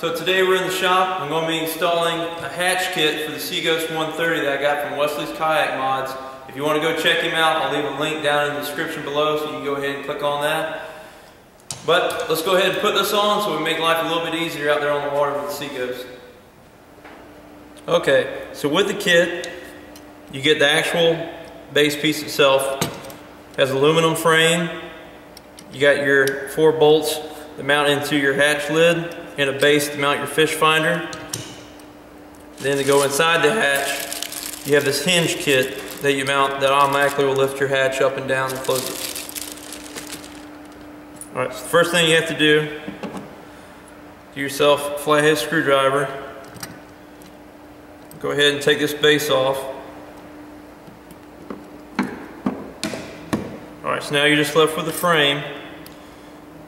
So today we're in the shop. I'm going to be installing a hatch kit for the Seaghost 130 that I got from Wesley's Kayak Mods. If you want to go check him out, I'll leave a link down in the description below so you can go ahead and click on that. But let's go ahead and put this on so we make life a little bit easier out there on the water with the Seaghost. Okay, so with the kit, you get the actual base piece itself. It has aluminum frame. You got your 4 bolts that mount into your hatch lid and a base to mount your fish finder. Then to go inside the hatch, you have this hinge kit that you mount that automatically will lift your hatch up and down and close it. Alright, so the first thing you have to do yourself a flathead screwdriver. Go ahead and take this base off. Alright, so now you're just left with the frame.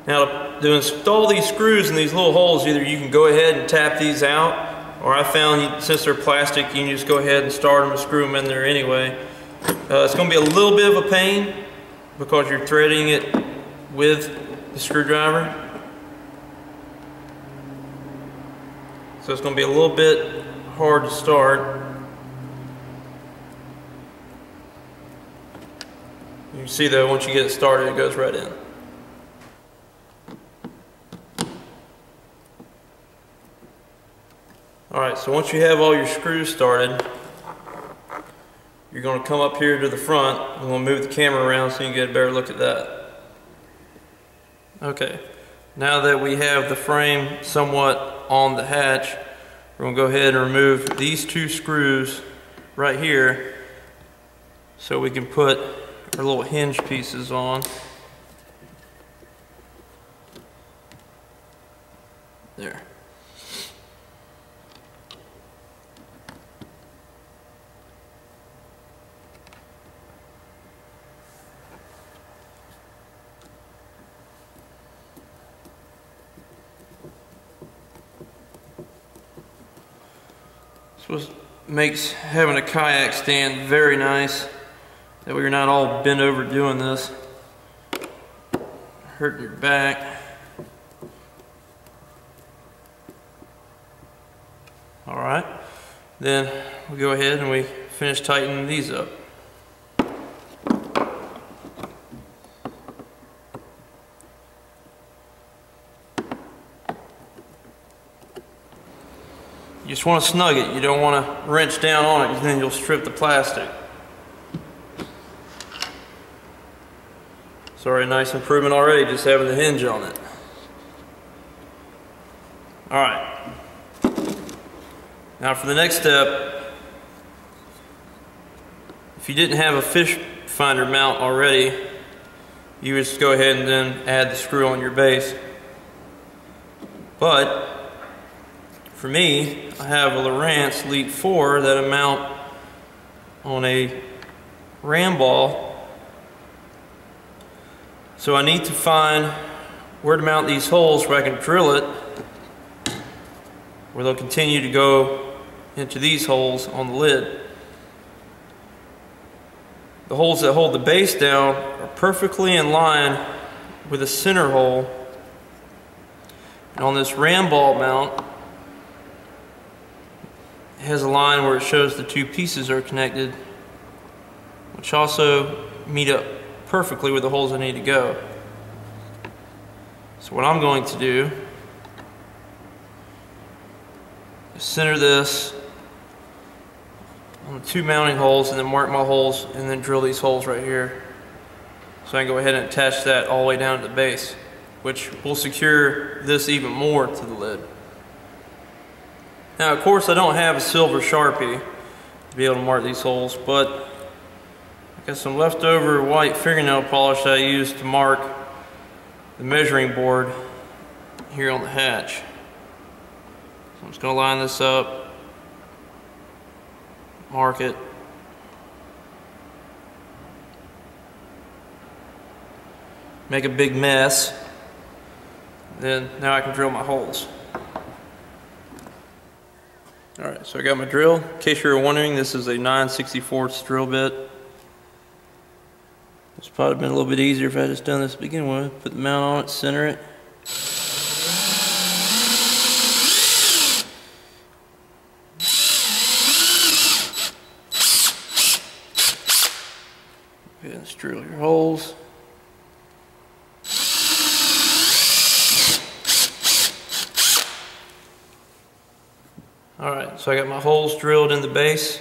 Now to install these screws in these little holes, either you can go ahead and tap these out, or I found since they're plastic, you can just go ahead and start them and screw them in there anyway. It's going to be a little bit of a pain because you're threading it with the screwdriver. So it's going to be a little bit hard to start. You can see though, once you get it started, it goes right in. Alright, so once you have all your screws started, you're going to come up here to the front. I'm going to move the camera around so you can get a better look at that. Okay, now that we have the frame somewhat on the hatch, we're going to go ahead and remove these 2 screws right here so we can put our little hinge pieces on. There. This makes having a kayak stand very nice, that way you're not all bent over doing this, hurting your back. Alright, then we go ahead and we finish tightening these up. You just want to snug it. You don't want to wrench down on it because then you'll strip the plastic. It's already a nice improvement already just having the hinge on it. Alright. Now for the next step, if you didn't have a fish finder mount already, you would just go ahead and then add the screw on your base. But for me, I have a Lowrance Elite 4 that I mount on a ram ball. So I need to find where to mount these holes where I can drill it, where they'll continue to go into these holes on the lid. The holes that hold the base down are perfectly in line with the center hole. And on this ram ball mount, it has a line where it shows the 2 pieces are connected, which also meet up perfectly with the holes I need to go. So what I'm going to do is center this on the 2 mounting holes and then mark my holes and then drill these holes right here. So I can go ahead and attach that all the way down to the base, which will secure this even more to the lid. Now of course I don't have a silver Sharpie to be able to mark these holes, but I got some leftover white fingernail polish that I used to mark the measuring board here on the hatch. So I'm just going to line this up, mark it, make a big mess, then now I can drill my holes. Alright, so I got my drill. In case you were wondering, this is a 9/64 drill bit. It's probably been a little bit easier if I just done this to begin with. Put the mount on it, center it. just drill your holes. Alright, so I got my holes drilled in the base.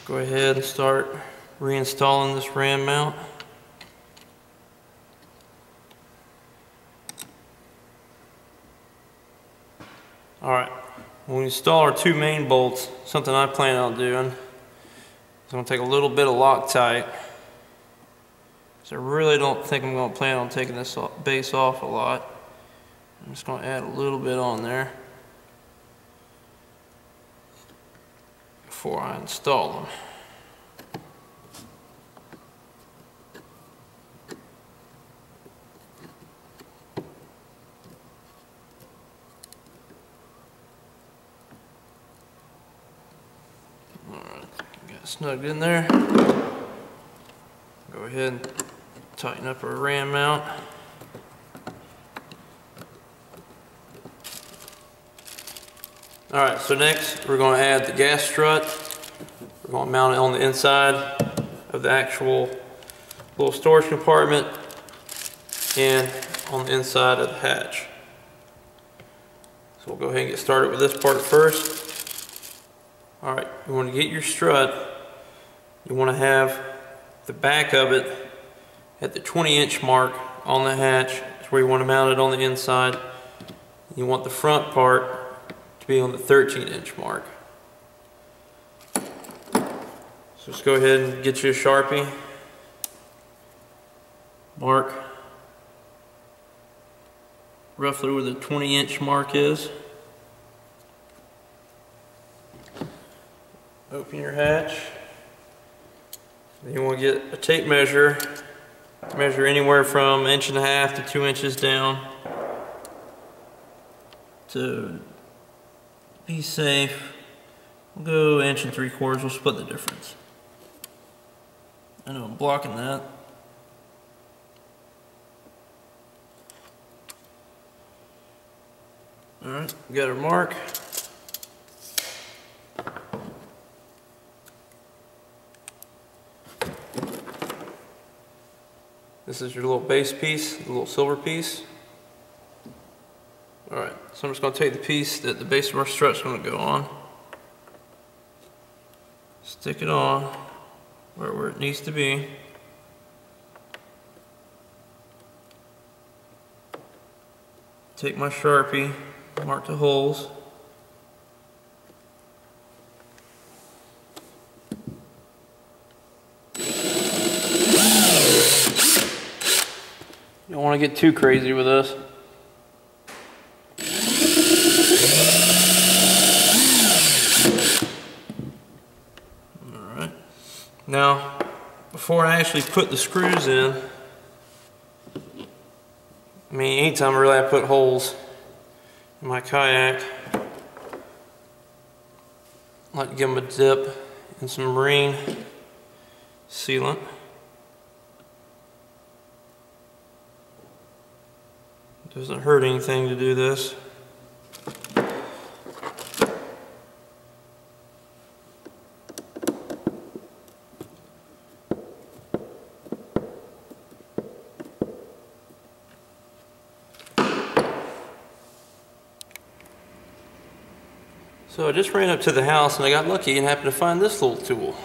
Go ahead and start reinstalling this ram mount. Alright, when we install our 2 main bolts, something I plan on doing is I'm going to take a little bit of Loctite. So I really don't think I'm going to plan on taking this base off a lot. I'm just going to add a little bit on there before I install them. Alright, got it snugged in there. Go ahead and tighten up our ram mount. Alright, so next we're going to add the gas strut. We're going to mount it on the inside of the actual little storage compartment and on the inside of the hatch. So we'll go ahead and get started with this part first. Alright, you want to get your strut. You want to have the back of it at the 20-inch mark on the hatch. That's where you want to mount it on the inside. You want the front part to be on the 13-inch mark. So just go ahead and get you a Sharpie. Mark roughly where the 20-inch mark is. Open your hatch. Then you want to get a tape measure. Measure anywhere from 1.5 inches to 2 inches down to be safe. We'll go 1 3/4 inches. We'll split the difference. I know I'm blocking that. Alright, we got our mark. This is your little base piece, the little silver piece. Alright, so I'm just going to take the piece that the base of our strut is going to go on. Stick it on where it needs to be. Take my Sharpie, mark the holes. You don't want to get too crazy with this. Alright. Now, before I actually put the screws in, I mean, anytime really I put holes in my kayak, I like to give them a dip in some marine sealant. It doesn't hurt anything to do this. So I just ran up to the house and I got lucky and happened to find this little tool.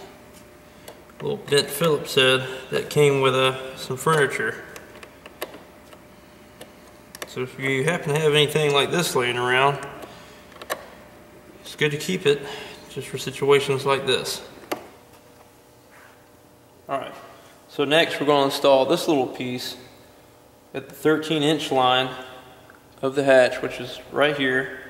A little bent Phillips head that came with some furniture. So if you happen to have anything like this laying around, it's good to keep it just for situations like this. Alright, so next we're going to install this little piece at the 13-inch line of the hatch, which is right here.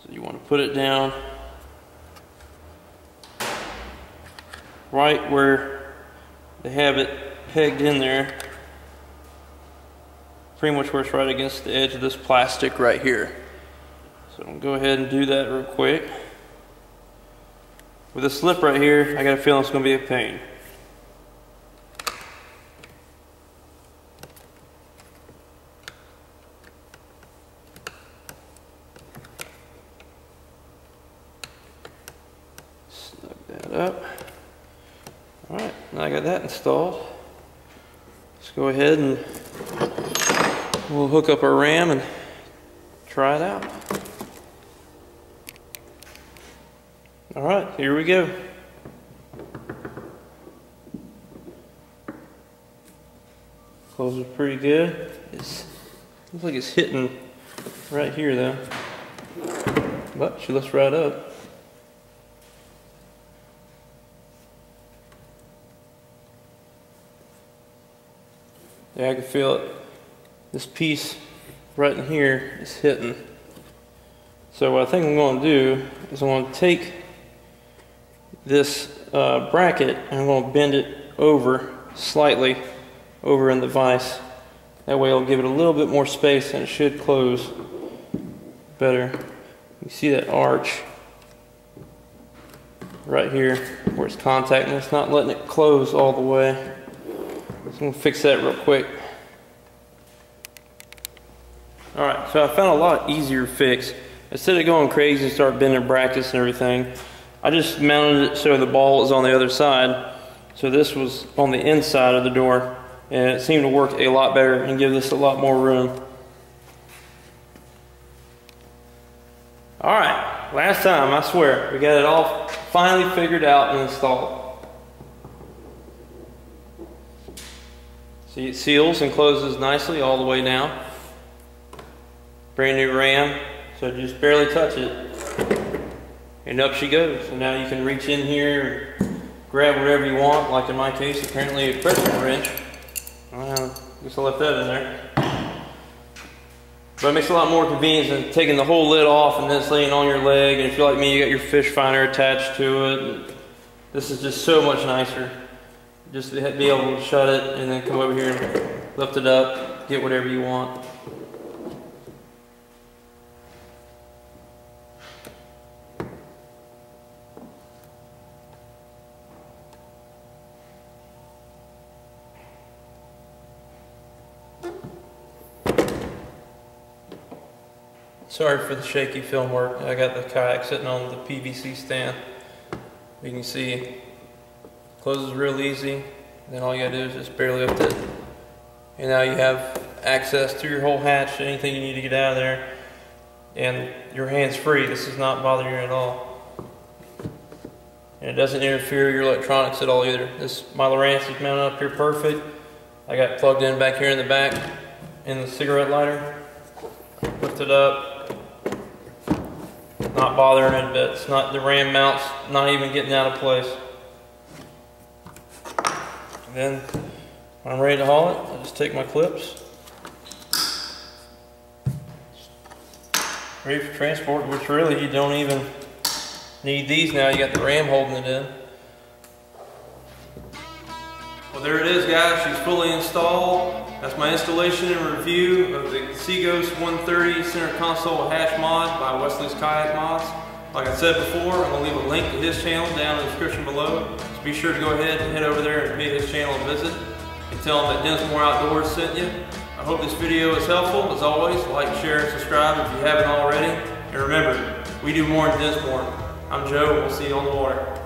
So you want to put it down right where they have it pegged in there, pretty much where it's right against the edge of this plastic right here. So I'm going to go ahead and do that real quick. With a slip right here, I got a feeling it's going to be a pain. up. All right, now I got that installed. Let's go ahead and we'll hook up our ram and try it out. All right, here we go. Closes pretty good. Looks like it's hitting right here though, but she lifts right up. Yeah, I can feel it. This piece right in here is hitting. So what I think I'm going to do is I'm going to take this bracket and I'm going to bend it over slightly over in the vise. That way it'll give it a little bit more space and it should close better. You see that arch right here where it's contacting. It's not letting it close all the way. So I'm going to fix that real quick. Alright, so I found a lot easier fix. Instead of going crazy and start bending brackets and everything, I just mounted it so the ball is on the other side. So this was on the inside of the door, and it seemed to work a lot better and give this a lot more room. Alright, last time, I swear, we got it all finally figured out and installed. See, it seals and closes nicely all the way down. Brand new ram, so just barely touch it. And up she goes. So now you can reach in here and grab whatever you want, like in my case, apparently a pressure wrench. I guess I left that in there. But it makes it a lot more convenient than taking the whole lid off and then it's laying on your leg. And if you're like me, you got your fish finder attached to it. This is just so much nicer. Just to be able to shut it and then come over here and lift it up, get whatever you want. Sorry for the shaky film work. I got the kayak sitting on the PVC stand. You can see it closes real easy. Then all you gotta do is just barely lift it. And now you have access to your whole hatch, anything you need to get out of there. And your hand's free. This is not bothering you at all. And it doesn't interfere with your electronics at all either. My Lowrance is mounted up here perfect. I got plugged in back here in the back in the cigarette lighter. Lift it up. Not bothering it a bit. It's not, the ram mounts not even getting out of place. And then when I'm ready to haul it, I just take my clips. Ready for transport, which really you don't even need these now. You got the ram holding it in. Well, there it is, guys. She's fully installed. That's my installation and review of the Seaghost 130 center console hatch mod by Wesley's Kayak Mods. Like I said before, I'm going to leave a link to his channel down in the description below. So be sure to go ahead and head over there and pay his channel a visit. And tell him that Dinsmore Outdoors sent you. I hope this video is helpful. As always, like, share, and subscribe if you haven't already. And remember, we do more in Dinsmore. I'm Joe, and we'll see you on the water.